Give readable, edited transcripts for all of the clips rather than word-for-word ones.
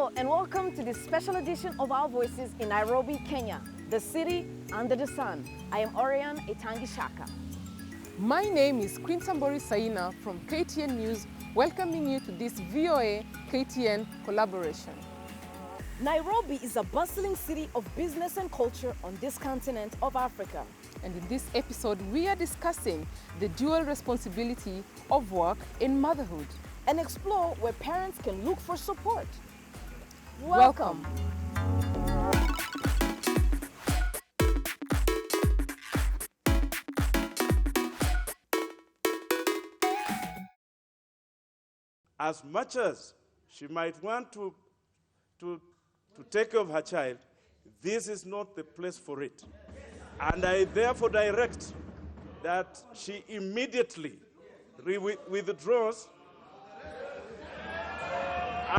Hello and welcome to this special edition of Our Voices in Nairobi, Kenya, the city under the sun. I am Orion Itangishaka. My name is Quinsambori Saina from KTN News, welcoming you to this VOA KTN collaboration. Nairobi is a bustling city of business and culture on this continent of Africa. And in this episode, we are discussing the dual responsibility of work and motherhood. And explore where parents can look for support. Welcome. As much as she might want to take care of her child, this is not the place for it. And I therefore direct that she immediately withdraws,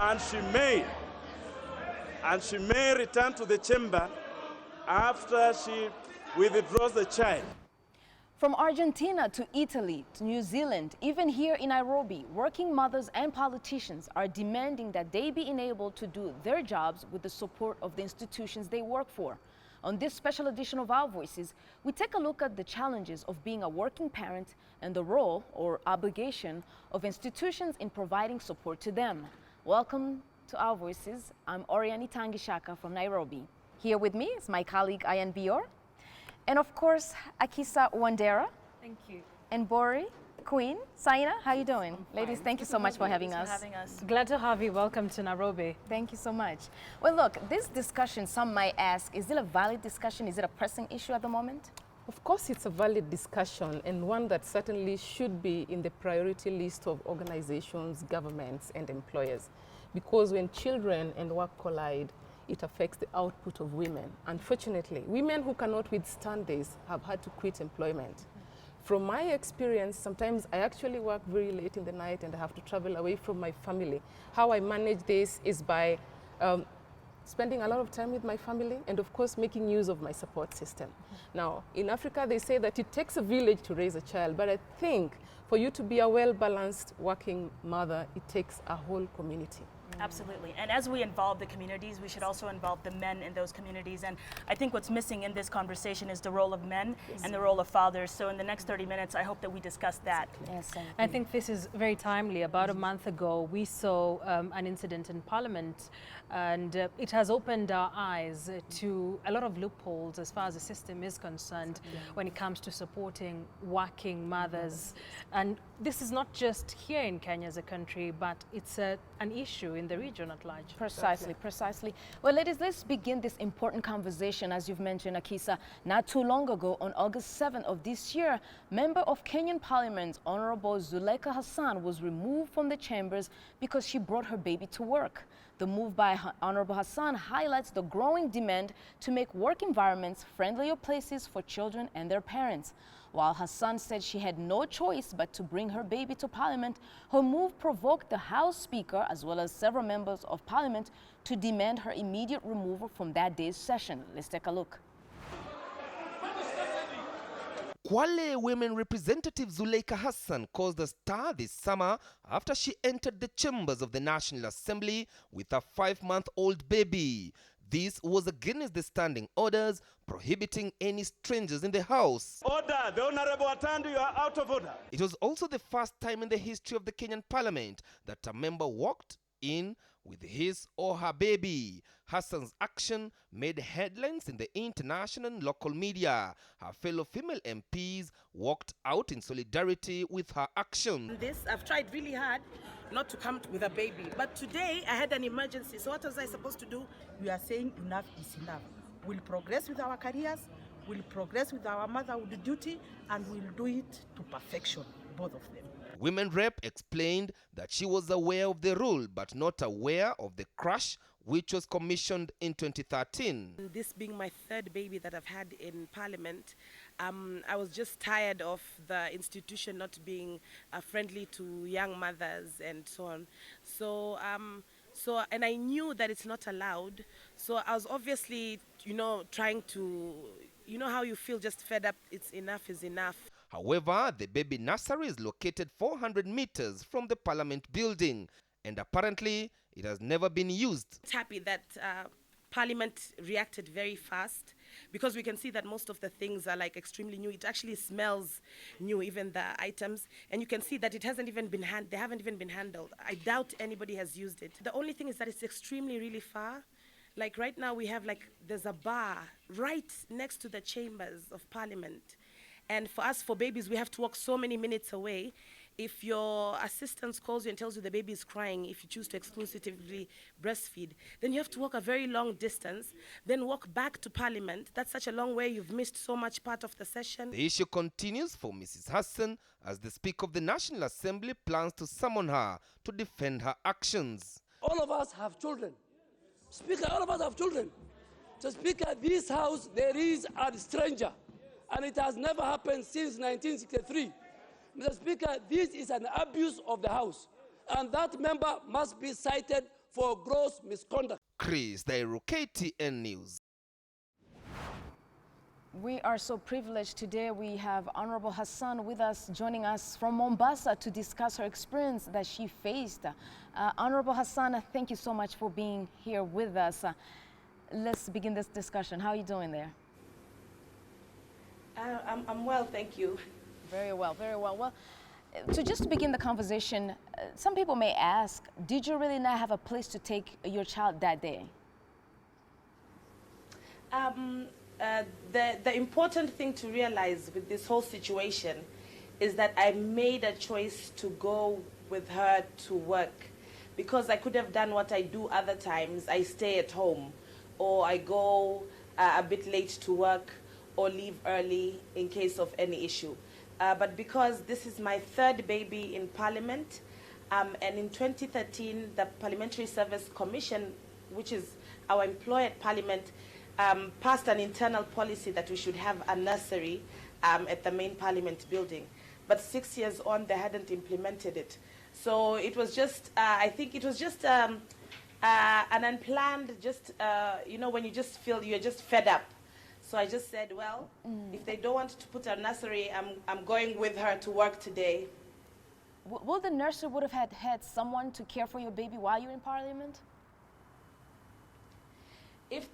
and she may return to the chamber after she withdraws the child. From Argentina to Italy to New Zealand, even here in Nairobi, working mothers and politicians are demanding that they be enabled to do their jobs with the support of the institutions they work for. On this special edition of Our Voices, we take a look at the challenges of being a working parent and the role or obligation of institutions in providing support to them. Welcome to Our Voices. I'm Oriani Tangishaka from Nairobi. Here with me is my colleague Ayan Bior, and of course Akisa Wandera. Thank you. And Bori, Queen, Saina, how you doing? Ladies, thank you so much for having us. Glad to have you. Welcome to Nairobi. Thank you so much. Well, look, this discussion, some might ask, is it a valid discussion? Is it a pressing issue at the moment? Of course, it's a valid discussion and one that certainly should be in the priority list of organizations, governments, and employers. Because when children and work collide, it affects the output of women. Unfortunately, women who cannot withstand this have had to quit employment. From my experience, sometimes I actually work very late in the night and I have to travel away from my family. How I manage this is by spending a lot of time with my family and of course making use of my support system. Now, in Africa they say that it takes a village to raise a child, but I think for you to be a well-balanced working mother, it takes a whole community. Absolutely. And as we involve the communities, we should also involve the men in those communities. And I think what's missing in this conversation is the role of men and the role of fathers. So in the next 30 minutes, I hope that we discuss that. Yes, I think this is very timely. About a month ago, we saw an incident in Parliament, and it has opened our eyes to a lot of loopholes as far as the system is concerned when it comes to supporting working mothers. And this is not just here in Kenya as a country, but it's an issue in the region at large. Precisely, precisely. Well, ladies, let's begin this important conversation. As you've mentioned, Akisa, not too long ago, on August 7th of this year, member of Kenyan Parliament, Honorable Zuleikha Hassan, was removed from the chambers because she brought her baby to work. The move by Honorable Hassan highlights the growing demand to make work environments friendlier places for children and their parents. While Hassan said she had no choice but to bring her baby to Parliament, her move provoked the House Speaker as well as several members of Parliament to demand her immediate removal from that day's session. Let's take a look. Kwale Women Representative Zuleikha Hassan caused a stir this summer after she entered the chambers of the National Assembly with a 5-month-old baby. This was against the standing orders prohibiting any strangers in the house. Order! The Honorable Atandu, you are out of order. It was also the first time in the history of the Kenyan Parliament that a member walked in with his or her baby. Hassan's action made headlines in the international and local media. Her fellow female MPs walked out in solidarity with her action. I've tried really hard not to come with a baby, but today I had an emergency. So what was I supposed to do? We are saying enough is enough. We'll progress with our careers, we'll progress with our motherhood duty, and we'll do it to perfection, both of them. Women Rep explained that she was aware of the rule but not aware of the crash which was commissioned in 2013. This being my third baby that I've had in Parliament, I was just tired of the institution not being friendly to young mothers and so on. And I knew that it's not allowed. So I was obviously, trying to, how you feel just fed up, it's enough is enough. However, the baby nursery is located 400 meters from the Parliament building, and apparently it has never been used. Happy that Parliament reacted very fast, because we can see that most of the things are like extremely new. It actually smells new, even the items, and you can see that it hasn't even been they haven't even been handled. I doubt anybody has used it. The only thing is that it's extremely really far. Like right now we have there's a bar right next to the chambers of Parliament, and for us, for babies, we have to walk so many minutes away. If your assistant calls you and tells you the baby is crying, if you choose to exclusively breastfeed, then you have to walk a very long distance, then walk back to Parliament. That's such a long way. You've missed so much part of the session. The issue continues for Mrs. Hassan as the Speaker of the National Assembly plans to summon her to defend her actions. All of us have children. Speaker, all of us have children. So Speaker, this house, there is a stranger, and it has never happened since 1963. Mr. Speaker, this is an abuse of the House, and that member must be cited for gross misconduct. Chris Dairo, KTN News. We are so privileged today. We have Honorable Hassan with us, joining us from Mombasa to discuss her experience that she faced. Honorable Hassan, thank you so much for being here with us. Let's begin this discussion. How are you doing there? I'm well, thank you. Very well, very well. Well, to just begin the conversation, some people may ask, did you really not have a place to take your child that day? The important thing to realize with this whole situation is that I made a choice to go with her to work, because I could have done what I do other times. I stay at home, or I go a bit late to work, or leave early in case of any issue. But because this is my third baby in Parliament, and in 2013, the Parliamentary Service Commission, which is our employer at Parliament, passed an internal policy that we should have a nursery at the main Parliament building. But 6 years on, they hadn't implemented it. So it was just, I think it was just an unplanned, just, when you just feel you're just fed up. So I just said, well, if they don't want to put a nursery, I'm going with her to work today. Well, the nursery would have had someone to care for your baby while you're in Parliament? If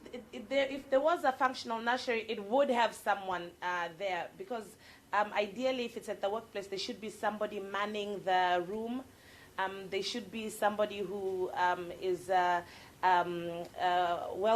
there was a functional nursery, it would have someone there, because ideally, if it's at the workplace, there should be somebody manning the room. There should be somebody who is well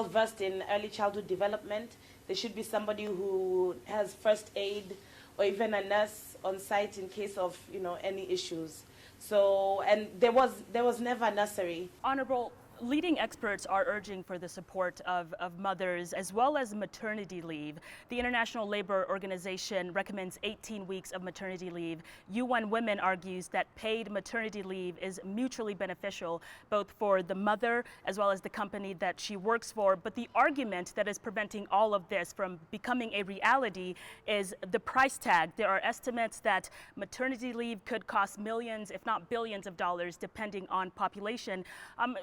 versed in early childhood development. There should be somebody who has first aid, or even a nurse on site in case of any issues. So, and there was never a nursery. Honorable, leading experts are urging for the support of mothers as well as maternity leave. The International Labour Organization recommends 18 weeks of maternity leave. UN Women argues that paid maternity leave is mutually beneficial, both for the mother as well as the company that she works for. But the argument that is preventing all of this from becoming a reality is the price tag. There are estimates that maternity leave could cost millions, if not billions of dollars, depending on population.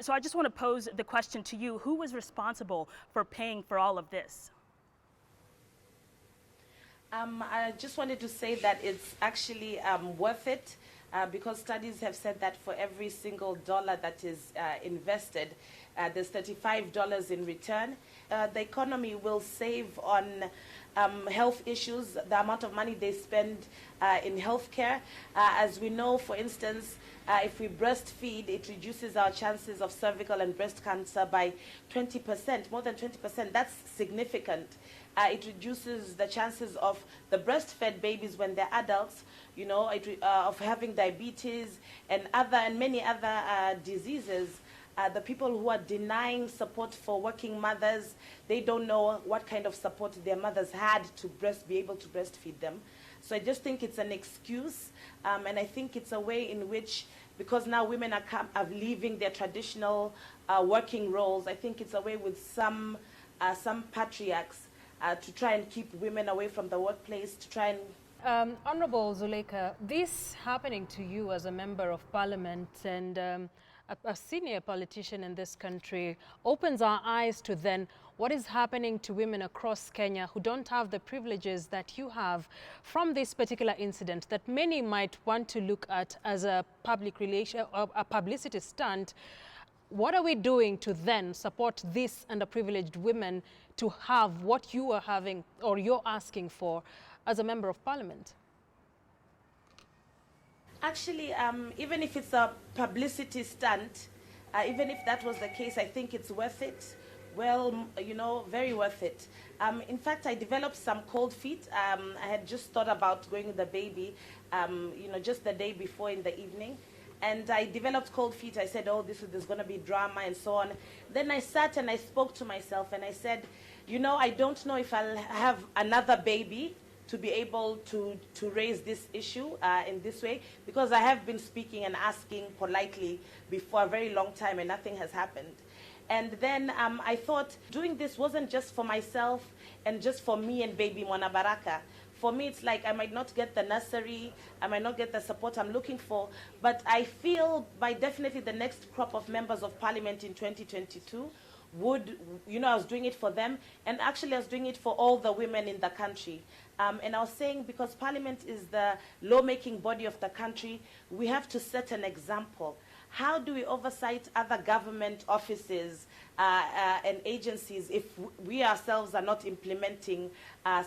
So I just want to pose the question to you: who was responsible for paying for all of this? I just wanted to say that it's actually worth it, because studies have said that for every single dollar that is invested, there's $35 in return. The economy will save on health issues, the amount of money they spend in healthcare. As we know, for instance, if we breastfeed, it reduces our chances of cervical and breast cancer by 20%, more than 20%. That's significant. It reduces the chances of the breastfed babies when they're adults, of having diabetes and many other diseases. The people who are denying support for working mothers, they don't know what kind of support their mothers had to be able to breastfeed them. So I just think it's an excuse, and I think it's a way in which, because now women are leaving their traditional working roles, I think it's a way with some patriarchs to try and keep women away from the workplace, to try and... Honorable Zuleikha, this happening to you as a member of Parliament and a senior politician in this country opens our eyes to then what is happening to women across Kenya who don't have the privileges that you have from this particular incident that many might want to look at as a publicity stunt. What are we doing to then support these underprivileged women to have what you are having or you're asking for as a member of parliament? Actually, even if it's a publicity stunt, even if that was the case, I think it's worth it. Well, you know, very worth it. In fact, I developed some cold feet. I had just thought about going with the baby, you know, just the day before in the evening. And I developed cold feet. I said, oh, there's going to be drama and so on. Then I sat and I spoke to myself and I said, you know, I don't know if I'll have another baby to be able to raise this issue in this way, because I have been speaking and asking politely before a very long time and nothing has happened. And then I thought doing this wasn't just for myself and just for me and baby Mwana Baraka. For me, it's like I might not get the nursery, I might not get the support I'm looking for, but I feel by definitely the next crop of members of parliament in 2022 would, you know, I was doing it for them, and actually I was doing it for all the women in the country. And I was saying, because parliament is the lawmaking body of the country, we have to set an example. How do we oversight other government offices and agencies if we ourselves are not implementing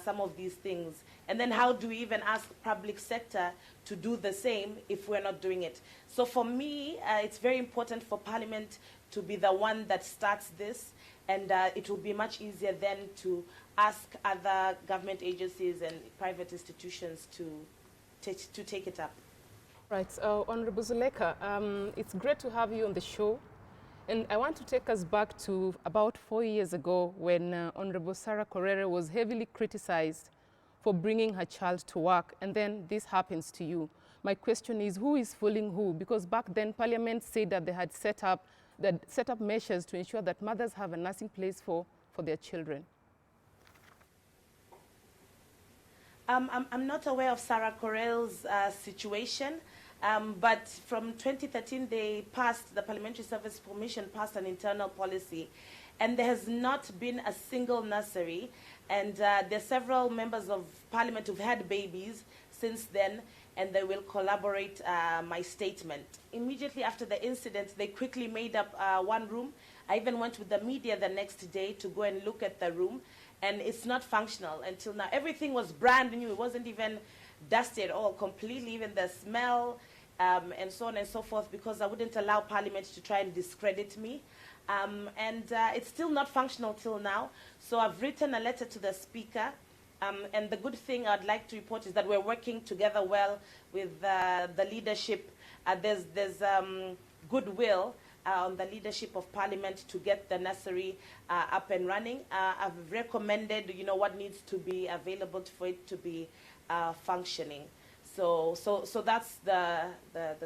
some of these things? And then how do we even ask public sector to do the same if we're not doing it? So for me, it's very important for parliament to be the one that starts this, and it will be much easier then to ask other government agencies and private institutions to take it up. Right, Honorable Zuleikha, it's great to have you on the show. And I want to take us back to about 4 years ago when Honorable Sarah Korere was heavily criticized for bringing her child to work, and then this happens to you. My question is, who is fooling who? Because back then, Parliament said that they had set up measures to ensure that mothers have a nursing place for their children. I'm not aware of Sarah Korere's situation, but from 2013, the Parliamentary Service Commission passed an internal policy, and there has not been a single nursery, and there are several members of parliament who've had babies since then, and they will collaborate my statement. Immediately after the incident, they quickly made up one room. I even went with the media the next day to go and look at the room, and it's not functional until now. Everything was brand new. It wasn't even dusty at all, completely, even the smell, and so on and so forth, because I wouldn't allow Parliament to try and discredit me. And it's still not functional till now. So I've written a letter to the Speaker. And the good thing I'd like to report is that we're working together well with the leadership. There's goodwill on the leadership of Parliament to get the nursery up and running. I've recommended, you know, what needs to be available for it to be functioning. So that's the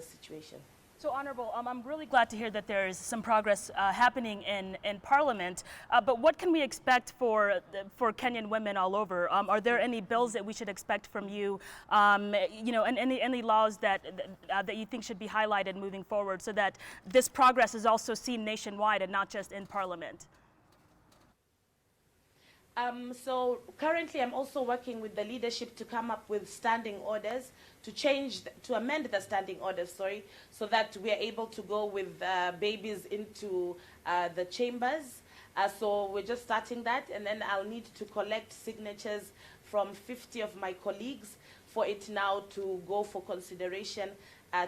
situation. So, Honourable, I'm really glad to hear that there's some progress happening in Parliament. But what can we expect for Kenyan women all over? Are there any bills that we should expect from you? You know, and any laws that you think should be highlighted moving forward, so that this progress is also seen nationwide and not just in Parliament? So currently I'm also working with the leadership to come up with standing orders, to amend the standing orders, so that we are able to go with babies into the chambers. So we're just starting that, and then I'll need to collect signatures from 50 of my colleagues for it now to go for consideration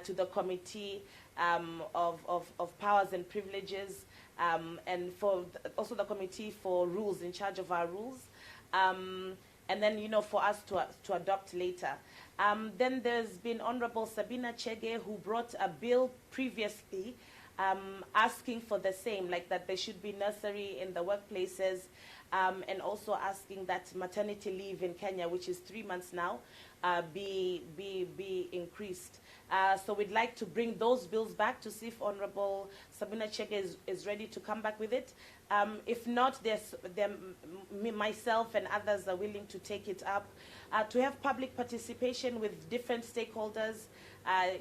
to the Committee of Powers and Privileges, and also the Committee for Rules, in charge of our rules, and then, you know, for us to adopt later. Then there's been Honorable Sabina Chege, who brought a bill previously asking for the same, like that there should be nursery in the workplaces, and also asking that maternity leave in Kenya, which is 3 months now, be increased. So we'd like to bring those bills back to see if Honorable Sabina Chege is ready to come back with it. If not, myself and others are willing to take it up. To have public participation with different stakeholders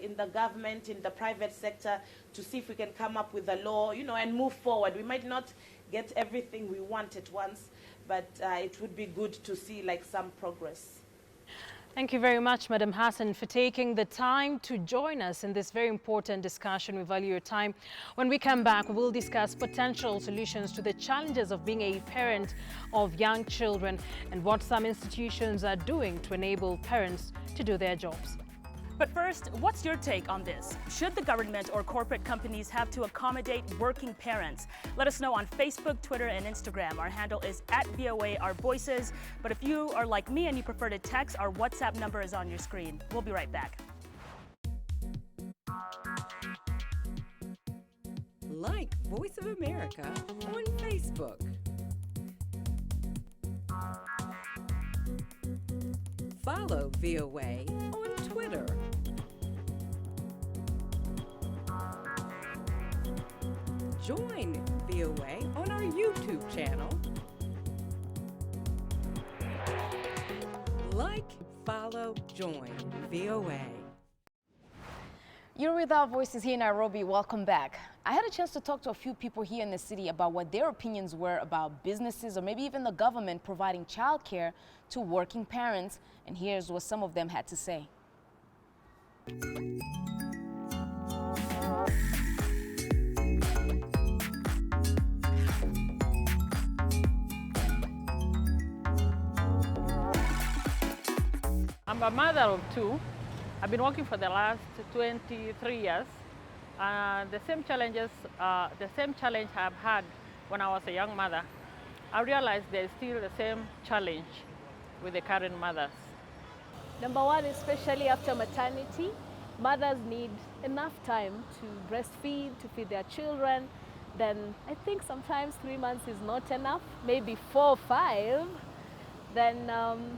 in the government, in the private sector, to see if we can come up with a law, you know, and move forward. We might not get everything we want at once, but it would be good to see like some progress. Thank you very much, Madam Hassan, for taking the time to join us in this very important discussion. We value your time. When we come back, we will discuss potential solutions to the challenges of being a parent of young children and what some institutions are doing to enable parents to do their jobs. But first, what's your take on this? Should the government or corporate companies have to accommodate working parents? Let us know on Facebook, Twitter, and Instagram. Our handle is @VOA Our Voices. But if you are like me and you prefer to text, our WhatsApp number is on your screen. We'll be right back. Like Voice of America on Facebook. Follow VOA on Twitter. Join VOA on our YouTube channel. Like, follow, join VOA. You're with Our Voices here in Nairobi. Welcome back. I had a chance to talk to a few people here in the city about what their opinions were about businesses or maybe even the government providing childcare to working parents. And here's what some of them had to say. I'm a mother of two. I've been working for the last 23 years. The same challenge I've had when I was a young mother, I realized there's still the same challenge with the current mothers. Number one, especially after maternity, mothers need enough time to breastfeed, to feed their children. Then I think sometimes 3 months is not enough, maybe 4 or 5. Then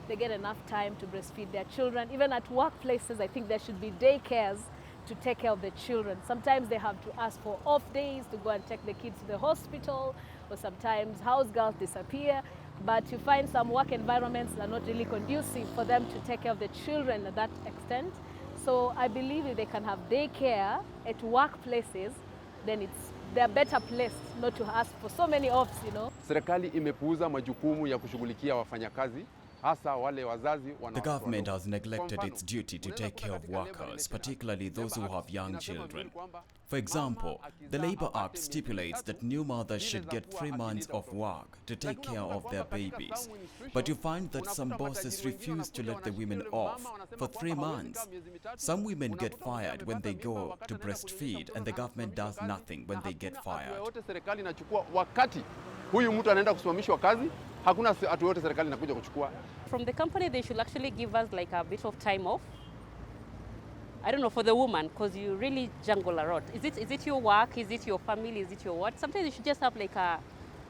they get enough time to breastfeed their children. Even at workplaces, I think there should be daycares to take care of the children. Sometimes they have to ask for off days to go and take the kids to the hospital, or sometimes house girls disappear. But you find some work environments that are not really conducive for them to take care of the children at that extent. So I believe if they can have daycare at workplaces, then they're better placed not to ask for so many offs, you know. Serikali imepuuza majukumu ya kushughulikia wafanyakazi. The government has neglected its duty to take care of workers, particularly those who have young children. For example, the Labor Act stipulates that new mothers should get 3 months of work to take care of their babies. But you find that some bosses refuse to let the women off for 3 months. Some women get fired when they go to breastfeed, and the government does nothing when they get fired. From the company, they should actually give us like a bit of time off. I don't know, for the woman, because you really jungle a lot. Is it your work? Is it your family? Is it your what? Sometimes you should just have like I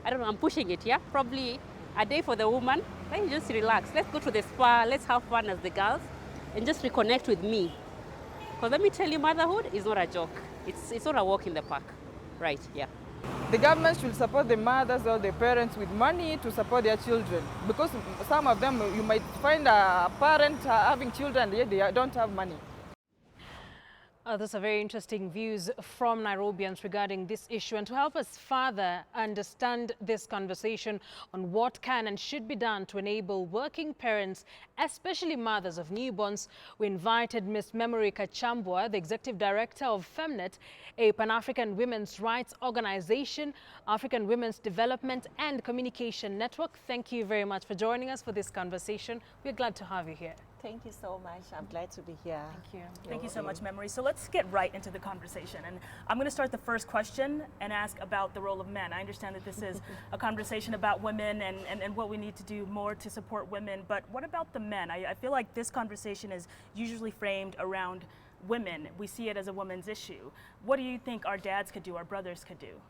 don't know, I'm pushing it, yeah? Probably a day for the woman. Let you just relax. Let's go to the spa. Let's have fun as the girls and just reconnect with me. Because let me tell you, motherhood is not a joke. It's not a walk in the park, right? Yeah. The government should support the mothers or the parents with money to support their children, because some of them, you might find a parent having children, yet they don't have money. Those are very interesting views from Nairobians regarding this issue. And to help us further understand this conversation on what can and should be done to enable working parents, especially mothers of newborns, we invited Ms. Memory Kachambwa, the Executive Director of FEMNET, a Pan-African women's rights organization, African Women's Development and Communication Network. Thank you very much for joining us for this conversation. We're glad to have you here. Thank you so much. I'm glad to be here. Thank you. Thank you so much, Memory. So let's get right into the conversation. And I'm going to start the first question and ask about the role of men. I understand that this is a conversation about women and what we need to do more to support women. But what about the men? I feel like this conversation is usually framed around women. We see it as a women's issue. What do you think our dads could do, our brothers could do?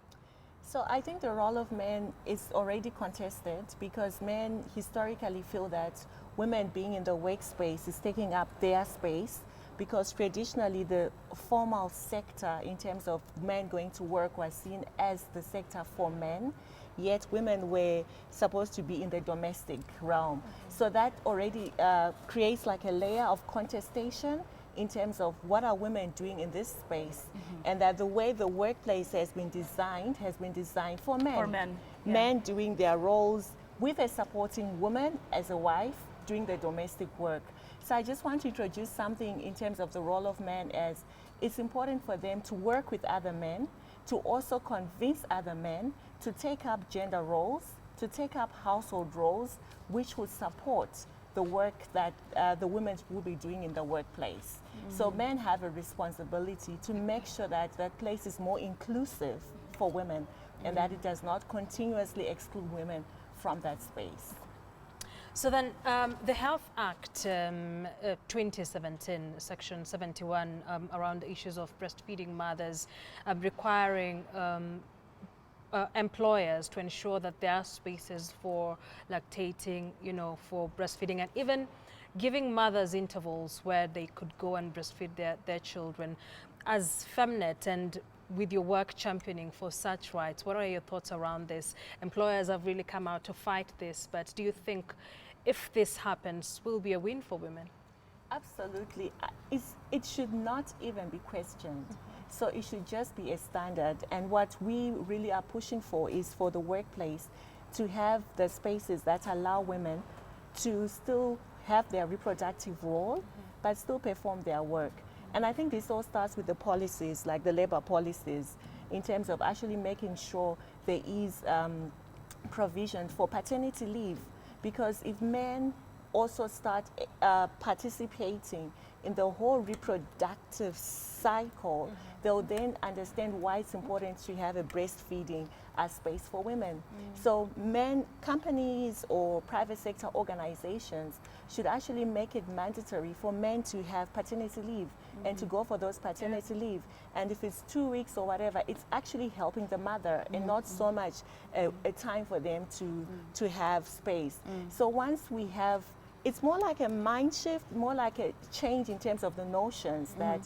So I think the role of men is already contested, because men historically feel that women being in the workspace is taking up their space, because traditionally the formal sector in terms of men going to work was seen as the sector for men, yet women were supposed to be in the domestic realm. So that already creates like a layer of contestation in terms of what are women doing in this space, and that the way the workplace has been designed for men. For men. Yeah. Men doing their roles with a supporting woman as a wife doing the domestic work. So I just want to introduce something in terms of the role of men, as it's important for them to work with other men, to also convince other men to take up gender roles, to take up household roles, which will support the work that the women will be doing in the workplace. So men have a responsibility to make sure that that place is more inclusive for women and that it does not continuously exclude women from that space. So then the Health Act 2017, Section 71, around the issues of breastfeeding mothers, requiring employers to ensure that there are spaces for lactating, you know, for breastfeeding, and even giving mothers intervals where they could go and breastfeed their children. As Femnet and with your work championing for such rights, what are your thoughts around this? Employers have really come out to fight this, but do you think if this happens, will be a win for women? Absolutely. It should not even be questioned. So it should just be a standard. And what we really are pushing for is for the workplace to have the spaces that allow women to still have their reproductive role, but still perform their work. And I think this all starts with the policies, like the labor policies, in terms of actually making sure there is provision for paternity leave. Because if men also start participating in the whole reproductive cycle, they'll then understand why it's important to have a breastfeeding space for women. So companies or private sector organizations should actually make it mandatory for men to have paternity leave and to go for those paternity leave. And if it's 2 weeks or whatever, it's actually helping the mother and not so much a time for them to have space. So once we have, it's more like a mind shift, more like a change in terms of the notions that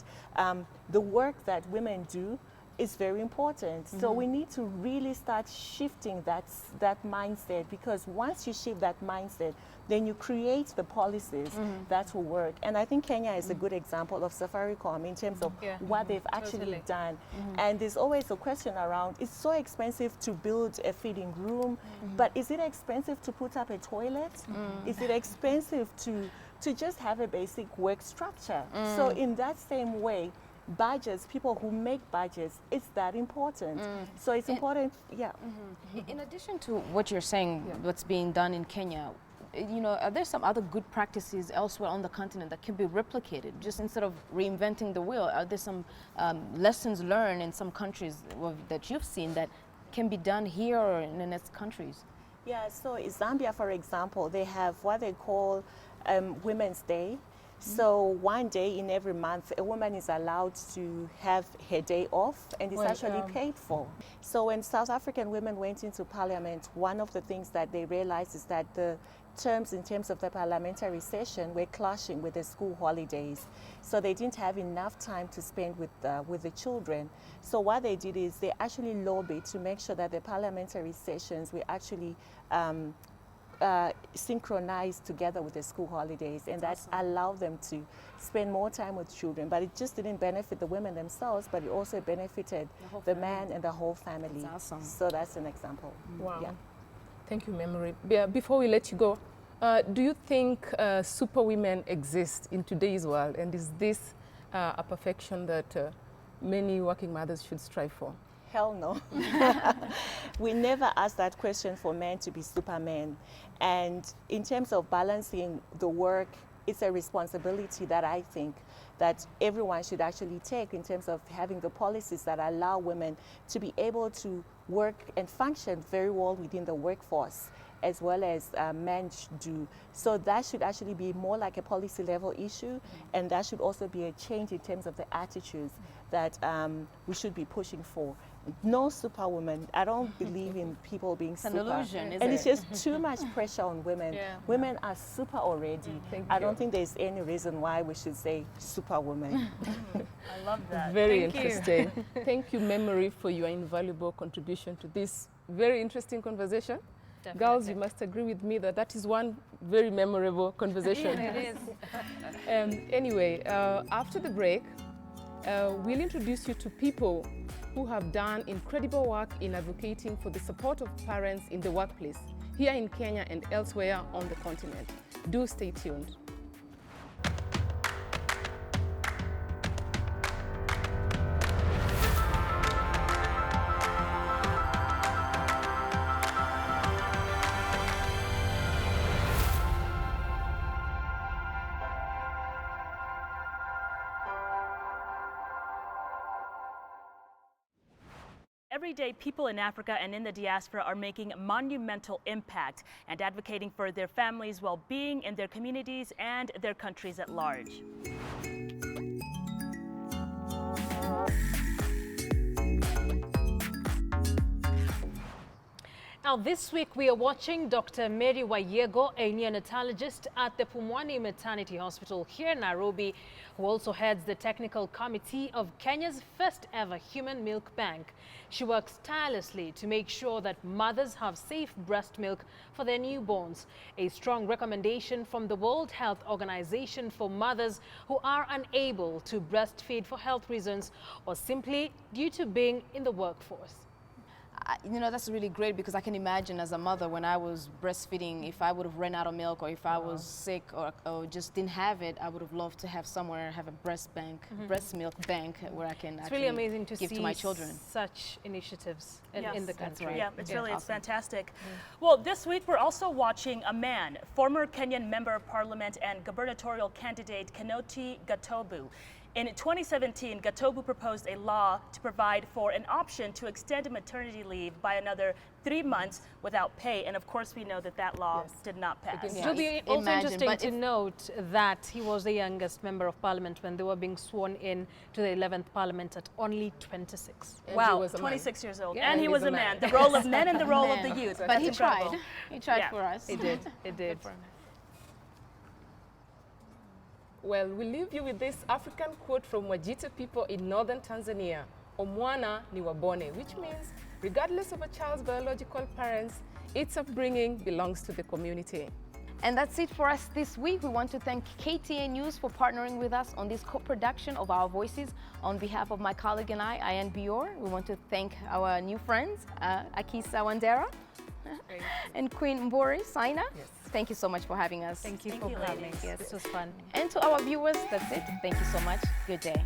the work that women do is very important. So we need to really start shifting that mindset, because once you shift that mindset, then you create the policies that will work. And I think Kenya is a good example of Safaricom in terms of what they've actually done. And there's always a question around, it's so expensive to build a feeding room, but is it expensive to put up a toilet? Is it expensive to just have a basic work structure? So in that same way, budgets, people who make budgets, it's that important. So it's important, In addition to what you're saying, what's being done in Kenya, you know, are there some other good practices elsewhere on the continent that can be replicated? Just instead of reinventing the wheel, are there some lessons learned in some countries that you've seen that can be done here or in the next countries? Yeah, so in Zambia, for example, they have what they call Women's Day. So one day in every month, a woman is allowed to have her day off, and it's actually paid for. So when South African women went into parliament, one of the things that they realized is that the terms in terms of the parliamentary session were clashing with the school holidays. So they didn't have enough time to spend with the children. So what they did is they actually lobbied to make sure that the parliamentary sessions were actually synchronized together with the school holidays, and that allowed them to spend more time with children. But it just didn't benefit the women themselves, but it also benefited the man and the whole family. That's awesome. So that's an example. Wow. Yeah. Thank you, Memory. Before we let you go, do you think superwomen exist in today's world, and is this a perfection that many working mothers should strive for? Hell no. We never ask that question for men to be supermen. And in terms of balancing the work, it's a responsibility that I think that everyone should actually take in terms of having the policies that allow women to be able to work and function very well within the workforce, as well as men do. So that should actually be more like a policy level issue, and that should also be a change in terms of the attitudes that we should be pushing for. No superwoman. I don't believe in people being super. It's an illusion, isn't it? And it's just too much pressure on women. Women are super already. I don't think there's any reason why we should say superwoman. I love that. Very interesting. Thank you, Memory, for your invaluable contribution to this very interesting conversation. Definitely. Girls, you must agree with me that that is one very memorable conversation. It is. Anyway, after the break, we'll introduce you to people who have done incredible work in advocating for the support of parents in the workplace, here in Kenya and elsewhere on the continent. Do stay tuned. every day people in Africa and in the diaspora are making monumental impact and advocating for their families' well-being in their communities and their countries at large. Now, this week we are watching Dr. Mary Wayego, a neonatologist at the Pumwani Maternity Hospital here in Nairobi, who also heads the technical committee of Kenya's first ever human milk bank. She works tirelessly to make sure that mothers have safe breast milk for their newborns, a strong recommendation from the World Health Organization for mothers who are unable to breastfeed for health reasons or simply due to being in the workforce. You know, that's really great, because I can imagine as a mother when I was breastfeeding, if I would have run out of milk or if I was sick or just didn't have it, I would have loved to have somewhere, have a breast milk bank where I can it's actually really amazing to give see to my children. Such initiatives in the country. Right. Yeah, it's awesome. fantastic. Well, this week we're also watching a man, former Kenyan Member of Parliament and gubernatorial candidate Kinoti Gatobu. In 2017, Gatobu proposed a law to provide for an option to extend maternity leave by another 3 months without pay. And of course, we know that that law did not pass. It will be also interesting to note that he was the youngest member of parliament when they were being sworn in to the 11th parliament at only 26. Wow, 26 years old. Yeah, and he was a man. The role of men and the role of the youth. But That's he incredible. tried. He tried for us. He did. He did. Well, we leave you with this African quote from Wajita people in northern Tanzania, Omwana ni wabone, which means regardless of a child's biological parents, its upbringing belongs to the community. And that's it for us this week. We want to thank KTN News for partnering with us on this co-production of Our Voices. On behalf of my colleague and I, Ian Bior, we want to thank our new friends, Akisa Wandera and Queen Mbori Saina. Yes. Thank you so much for having us. Thank you for coming. Yes, this was fun. And to our viewers, that's it. Thank you so much. Good day.